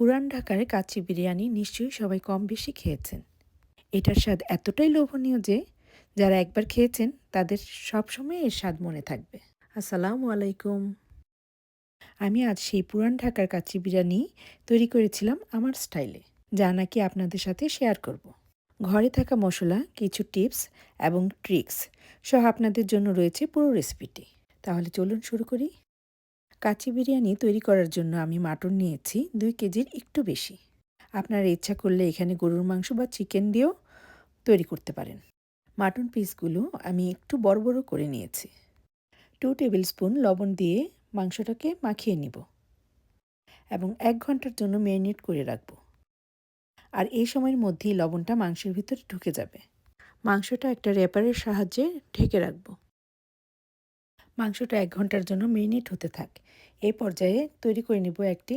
পুরান ঢাকার কাচ্চি বিরিয়ানি নিশ্চয়ই সবাই কম বেশি খেয়েছেন। এটার স্বাদ এতটাই লোভনীয় যে যারা একবার খেয়েছেন তাদের সবসময় এর স্বাদ মনে থাকবে। আসসালামু আলাইকুম। আমি আজ সেই পুরান ঢাকার কাচ্চি বিরিয়ানি তৈরি করেছিলাম আমার স্টাইলে, যা নাকি আপনাদের সাথে শেয়ার করব। ঘরে থাকা মশলা, কিছু টিপস এবং ট্রিক্স সহ আপনাদের জন্য রয়েছে পুরো রেসিপিটি। তাহলে চলুন শুরু করি। কাচ্চি বিরিয়ানি তৈরি করার জন্য আমি মাটন নিয়েছি 2 কেজির একটু বেশি। আপনারা ইচ্ছা করলে এখানে গরুর মাংস বা চিকেন দিয়েও তৈরি করতে পারেন। মাটন পিসগুলো আমি একটু বড় বড় করে নিয়েছি। 2 টেবিল স্পুন লবণ দিয়ে মাংসটাকে মাখিয়ে নিব এবং 1 ঘন্টার জন্য ম্যারিনেট করে রাখব। আর এই সময়ের মধ্যেই লবণটা মাংসের ভিতরে ঢুকে যাবে। মাংসটা একটা র্যাপারের সাহায্যে ঢেকে রাখব। মাংসটা 1 ঘন্টার জন্য ম্যারিনেট হতে থাক। এই পর্যায়ে তৈরি করে নিব একটি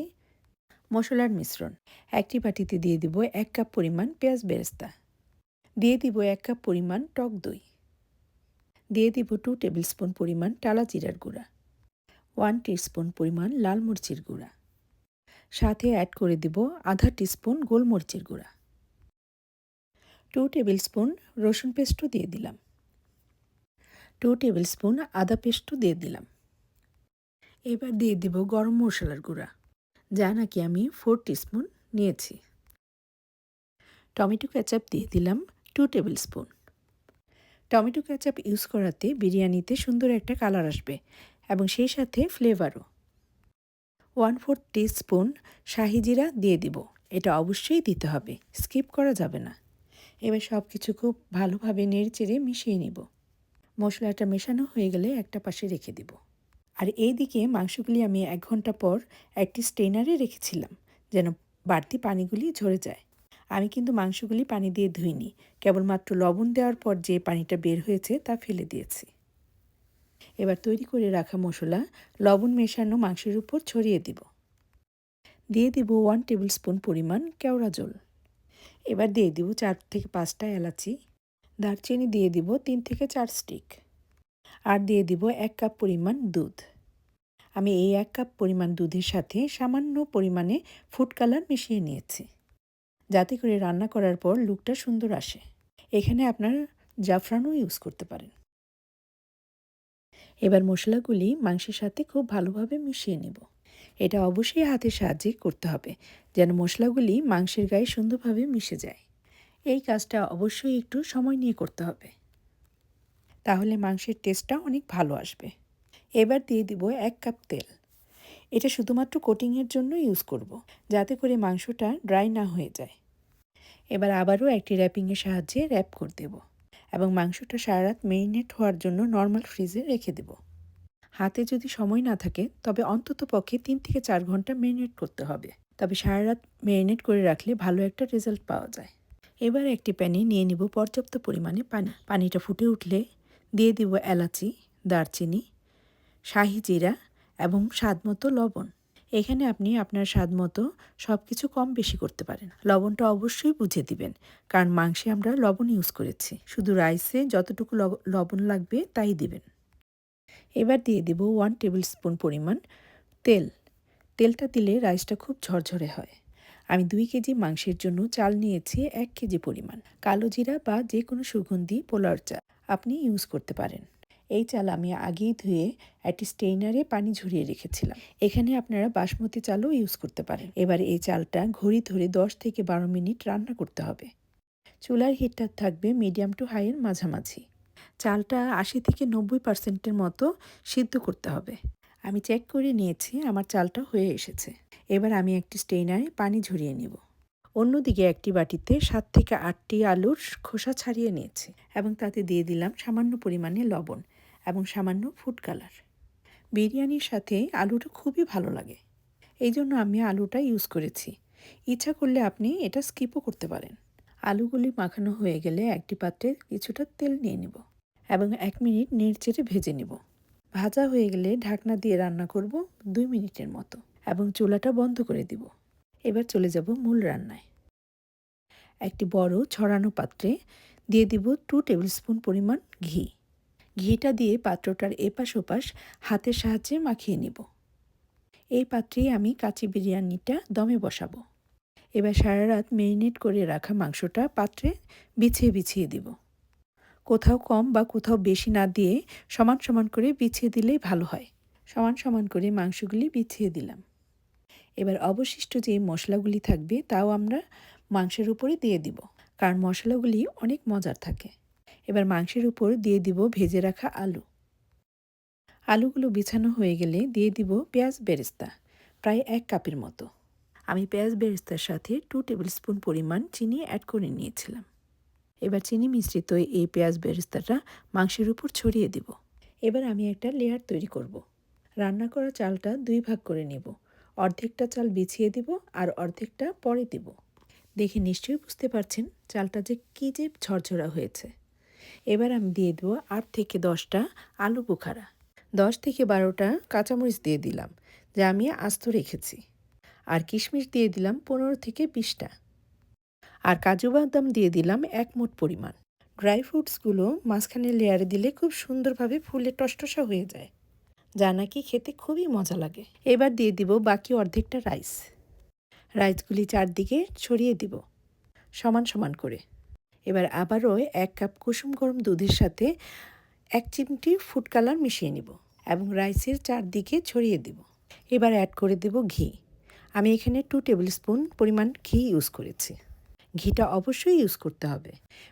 মশলার মিশ্রণ। একটি বাটিতে দিয়ে দিব 1 কাপ পরিমাণ পেঁয়াজ বেরেস্তা, দিয়ে দিব 1 কাপ পরিমাণ টক দই, দিয়ে দিব 2 টেবিল স্পুন পরিমাণ টালা জিরার গুঁড়া, 1 টিস্পুন পরিমাণ লাল মরিচের গুঁড়া, সাথে অ্যাড করে দিব আধা টিস্পুন গোলমরিচের গুঁড়া, 2 টেবিল স্পুন রসুন পেস্টও দিয়ে দিলাম, 2 টেবিল স্পুন আদা পেস্টও দিয়ে দিলাম। এবার দিয়ে দিব গরম মশলার গুঁড়া, যা নাকি আমি 4 টিস্পুন নিয়েছি। টমেটো কেচাপ দিয়ে দিলাম 2 table spoon. Tomato ketchup use করাতে বিরিয়ানিতে সুন্দর একটা কালার আসবে এবং সেই সাথে ফ্লেভারও। 1/4 টিস্পুন শাহি জিরা দিয়ে দিব। এটা অবশ্যই দিতে হবে, স্কিপ করা যাবে না। এবার সব কিছু খুব ভালোভাবে নেড়েচেড়ে মিশিয়ে নিব। মশলাটা মেশানো হয়ে গেলে একটা পাশে রেখে দিব। আর এইদিকে মাংসগুলি আমি 1 ঘন্টা পর একটি স্টেইনারে রেখেছিলাম, যেন বাড়তি পানিগুলি ঝরে যায়। আমি কিন্তু মাংসগুলি পানি দিয়ে ধুইনি, কেবলমাত্র লবণ দেওয়ার পর যে পানিটা বের হয়েছে তা ফেলে দিয়েছি। এবার তৈরি করে রাখা মশলা লবণ মেশানো মাংসের উপর ছড়িয়ে দিব। দিয়ে দিব 1 টেবিল স্পুন পরিমাণ কেওড়া জল। এবার দিয়ে দিব 4 থেকে 5টা এলাচি, দারচিনি দিয়ে দিব 3 থেকে 4 স্টিক, আর দিয়ে দিব 1 কাপ পরিমাণ দুধ। আমি এই 1 কাপ পরিমাণ দুধের সাথে সামান্য পরিমাণে ফুড কালার মিশিয়ে নিয়েছি, যাতে করে রান্না করার পর লুকটা সুন্দর আসে। এখানে আপনার জাফরানও ইউজ করতে পারেন। এবার মশলাগুলি মাংসের সাথে খুব ভালোভাবে মিশিয়ে নেব। এটা অবশ্যই হাতের সাহায্যে করতে হবে, যেন মশলাগুলি মাংসের গায়ে সুন্দরভাবে মিশে যায়। এই কাজটা অবশ্যই একটু সময় নিয়ে করতে হবে, তাহলে মাংসের টেস্টটা অনেক ভালো আসবে। এবার দিয়ে দিব 1 কাপ তেল। এটা শুধুমাত্র কোটিংয়ের জন্য ইউজ করব, যাতে করে মাংসটা ড্রাই না হয়ে যায়। এবার আবারও একটি র্যাপিংয়ের সাহায্যে র্যাপ করে দেব এবং মাংসটা সারা রাত ম্যারিনেট হওয়ার জন্য নর্মাল ফ্রিজে রেখে দেব। হাতে যদি সময় না থাকে তবে অন্তত পক্ষে 3 থেকে 4 ঘন্টা ম্যারিনেট করতে হবে। তবে সারা রাত ম্যারিনেট করে রাখলে ভালো একটা রেজাল্ট পাওয়া যায়। এবার একটি প্যানে নিয়ে নিব পর্যাপ্ত পরিমাণে পানি। পানিটা ফুটে উঠলে দিয়ে দিব এলাচি, দারচিনি, শাহি জিরা এবং স্বাদমতো লবণ। এখানে আপনি আপনার স্বাদমতো সব কিছু কম বেশি করতে পারেন। লবণটা অবশ্যই বুঝে দিবেন, কারণ মাংসে আমরা লবণ ইউজ করেছি। শুধু রাইসে যতটুকু লবণ লাগবে তাই দিবেন। এবার দিয়ে দেব 1 টেবিল স্পুন পরিমাণ তেল। তেলটা দিলে রাইসটা খুব ঝরঝরে হয়। আমি 2 কেজি মাংসের জন্য চাল নিয়েছি 1 কেজি পরিমাণ। কালো জিরা বা যে কোনো সুগন্ধি পোলাওর চাল আপনি ইউজ করতে পারেন। এই চাল আমি আগেই ধুয়ে একটি স্টেইনারে পানি ঝরিয়ে রেখেছিলাম। এখানে আপনারা বাসমতি চালও ইউজ করতে পারেন। এবার এই চালটা ঘড়ি ধরে 10 থেকে 12 মিনিট রান্না করতে হবে। চুলার হিটটা থাকবে মিডিয়াম টু হাইয়ের মাঝামাঝি। চালটা 80 থেকে 90% মতো সিদ্ধ করতে হবে। আমি চেক করে নিয়েছি, আমার চালটা হয়ে এসেছে। এবার আমি একটি স্টেইনারে পানি ঝরিয়ে নিব। অন্যদিকে একটি বাটিতে 7 থেকে 8টি আলুর খোসা ছাড়িয়ে নিয়েছি এবং তাতে দিয়ে দিলাম সামান্য পরিমাণে লবণ এবং সামান্য ফুড কালার। বিরিয়ানির সাথে আলুটা খুবই ভালো লাগে, এই জন্য আমি আলুটা ইউজ করেছি। ইচ্ছা করলে আপনি এটা স্কিপও করতে পারেন। আলুগুলি মাখানো হয়ে গেলে একটি পাত্রে কিছুটা তেল নিয়ে নেব এবং 1 মিনিট নেড়েচেড়ে ভেজে নেব। ভাজা হয়ে গেলে ঢাকনা দিয়ে রান্না করব 2 মিনিটের মতো এবং চুলাটা বন্ধ করে দিব। এবার চলে যাব মূল রান্নায়। একটি বড় ছড়ানো পাত্রে দিয়ে দিব 2 টেবিল স্পুন পরিমাণ ঘি। ঘিটা দিয়ে পাত্রটার এপাশ ওপাশ হাতের সাহায্যে মাখিয়ে নিব। এই পাত্রেই আমি কাচ্চি বিরিয়ানিটা দমে বসাবো। এবার সারা রাত ম্যারিনেট করে রাখা মাংসটা পাত্রে বিছিয়ে বিছিয়ে দিব। কোথাও কম বা কোথাও বেশি না দিয়ে সমান সমান করে বিছিয়ে দিলেই ভালো হয়। সমান সমান করে মাংসগুলি বিছিয়ে দিলাম। এবার অবশিষ্ট যে মশলাগুলি থাকবে তাও আমরা মাংসের উপরে দিয়ে দিব, কারণ মশলাগুলি অনেক মজার থাকে। এবার মাংসের উপর দিয়ে দিব ভেজে রাখা আলু। আলুগুলো বিছানো হয়ে গেলে দিয়ে দিব পেঁয়াজ বেরেস্তা, প্রায় 1 কাপের মতো। আমি পেঁয়াজ বেরেস্তার সাথে 2 টেবিল স্পুন পরিমাণ চিনি অ্যাড করে নিয়েছিলাম। এবার চিনি মিশ্রিত এই পেঁয়াজ বেরেস্তাটা মাংসের উপর ছড়িয়ে দিব। এবার আমি একটা লেয়ার তৈরি করব। রান্না করা চালটা 2 ভাগ করে নেব। অর্ধেকটা চাল বিছিয়ে দিব আর অর্ধেকটা পরে দিব। দেখে নিশ্চয়ই বুঝতে পারছেন চালটা যে কী যে ঝরঝরা হয়েছে। এবার আমি দিয়ে দেবো 8 থেকে 10টা আলু বোখারা। 10 থেকে 12টা কাঁচামরিচ দিয়ে দিলাম, যা আমি আস্ত রেখেছি। আর কিশমিশ দিয়ে দিলাম 15 থেকে 20টা। আর কাজু বাদাম দিয়ে দিলাম 1 মুঠ পরিমাণ। ড্রাই ফ্রুটসগুলো মাঝখানে লেয়ারে দিলে খুব সুন্দরভাবে ফুলে টসটসা হয়ে যায়, যা নাকি খেতে খুবই মজা লাগে। এবার দিয়ে দিব বাকি অর্ধেকটা রাইস। রাইসগুলি চারদিকে ছড়িয়ে দিব সমান সমান করে। এবার আবারও 1 কাপ কুসুম গরম দুধের সাথে 1 চিমটি ফুড কালার মিশিয়ে নিব এবং রাইসের চারদিকে ছড়িয়ে দিব। এবার অ্যাড করে দেব ঘি। আমি এখানে 2 টেবিল স্পুন পরিমাণ ঘি ইউজ করেছি। ঘিটা অবশ্যই ইউজ করতে হবে।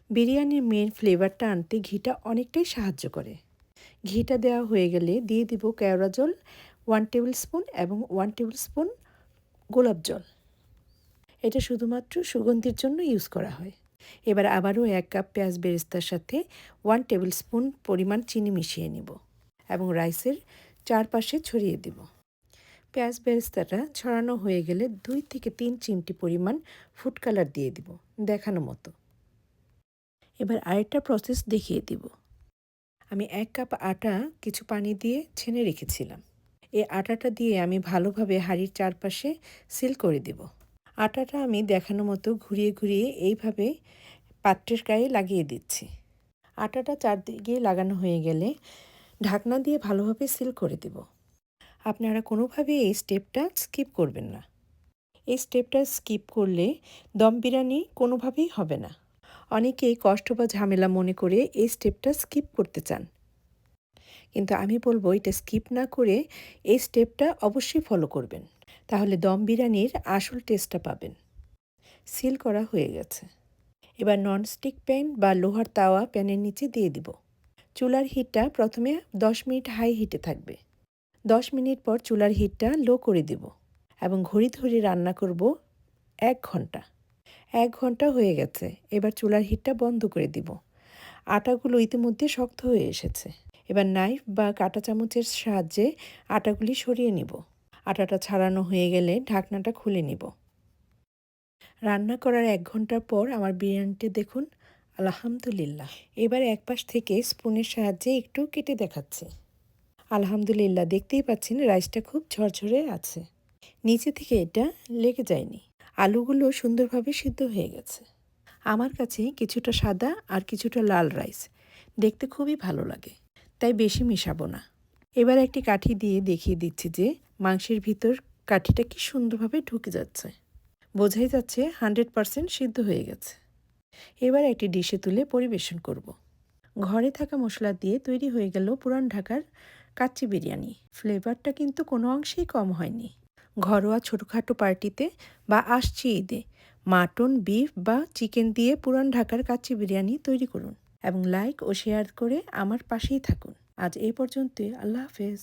বিরিয়ানির মেন ফ্লেভারটা আনতে ঘিটা অনেকটাই সাহায্য করে। ঘিটা দেওয়া হয়ে গেলে দিয়ে দিব কেওড়া জল 1 টেবিল স্পুন এবং 1 টেবিল স্পুন গোলাপ জল। এটা শুধুমাত্র সুগন্ধির জন্য ইউজ করা হয়। এবার আবারও 1 কাপ পেঁয়াজ বেরেস্তার সাথে 1 টেবিল স্পুন পরিমাণ চিনি মিশিয়ে নিব এবং রাইসের চারপাশে ছড়িয়ে দিব। পেঁয়াজ বেরেস্তাটা ছড়ানো হয়ে গেলে 2 থেকে 3 চিমটি পরিমাণ ফুড কালার দিয়ে দিব দেখানো মতো। এবার আরেকটা প্রসেস দেখিয়ে দিব। আমি 1 কাপ আটা কিছু পানি দিয়ে ছেনে রেখেছিলাম। এই আটাটা দিয়ে আমি ভালোভাবে হাঁড়ির চারপাশে সিল করে দেব। আটাটা আমি দেখানো মতো ঘুরিয়ে ঘুরিয়ে এইভাবে পাত্রের গায়ে লাগিয়ে দিচ্ছি। আটাটা চারদিকে লাগানো হয়ে গেলে ঢাকনা দিয়ে ভালোভাবে সিল করে দেব। আপনারা কোনোভাবেই এই স্টেপটা স্কিপ করবেন না। এই স্টেপটা স্কিপ করলে দম বিরিয়ানি কোনোভাবেই হবে না। অনেকেই কষ্ট বা ঝামেলা মনে করে এই স্টেপটা স্কিপ করতে চান, কিন্তু আমি বলবো এটা স্কিপ না করে এই স্টেপটা অবশ্যই ফলো করবেন, তাহলে দম বিরিয়ানির আসল টেস্টটা পাবেন। সিল করা হয়ে গেছে। এবার ননস্টিক প্যান বা লোহার তাওয়া প্যানের নিচে দিয়ে দিব। চুলার হিটটা প্রথমে 10 মিনিট হাই হিটে থাকবে। 10 মিনিট পর চুলার হিটটা লো করে দেব এবং ঘড়ি ধরে রান্না করব 1 ঘন্টা। 1 ঘন্টা হয়ে গেছে। এবার চুলার হিটটা বন্ধ করে দিব। আটাগুলো ইতিমধ্যে শক্ত হয়ে এসেছে। এবার নাইফ বা কাঁটা চামচের সাহায্যে আটাগুলি সরিয়ে নিব। আটাটা ছাড়ানো হয়ে গেলে ঢাকনাটা খুলে নিব। রান্না করার 1 ঘন্টা পর আমার বিরিয়ানিটি দেখুন, আলহামদুলিল্লাহ। এবার এক পাশ থেকে স্পুনের সাহায্যে একটু কেটে দেখাচ্ছি। আলহামদুলিল্লাহ, দেখতেই পাচ্ছেন রাইসটা খুব ঝরঝরে আছে। নিচে থেকে এটা লেগে যায়নি। আলুগুলো সুন্দরভাবে সিদ্ধ হয়ে গেছে। আমার কাছে কিছুটা সাদা আর কিছুটা লাল রাইস দেখতে খুবই ভালো লাগে, তাই বেশি মেশাবো না। এবার একটি কাঠি দিয়ে দেখিয়ে দিচ্ছি যে মাংসের ভিতর কাঠিটা কি সুন্দরভাবে ঢুকে যাচ্ছে। বোঝাই যাচ্ছে 100% সিদ্ধ হয়ে গেছে। এবার একটি ডিশে তুলে পরিবেশন করব। ঘরে থাকা মশলা দিয়ে তৈরি হয়ে গেল পুরান ঢাকার কাচ্চি বিরিয়ানি। ফ্লেভারটা কিন্তু কোনো অংশেই কম হয়নি। ঘরোয়া ছোটোখাটো পার্টিতে বা আসছে ঈদে মাটন, বিফ বা চিকেন দিয়ে পুরান ঢাকার কাচ্চি বিরিয়ানি তৈরি করুন এবং লাইক ও শেয়ার করে আমার পাশেই থাকুন। আজ এই পর্যন্তই। আল্লাহ হাফেজ।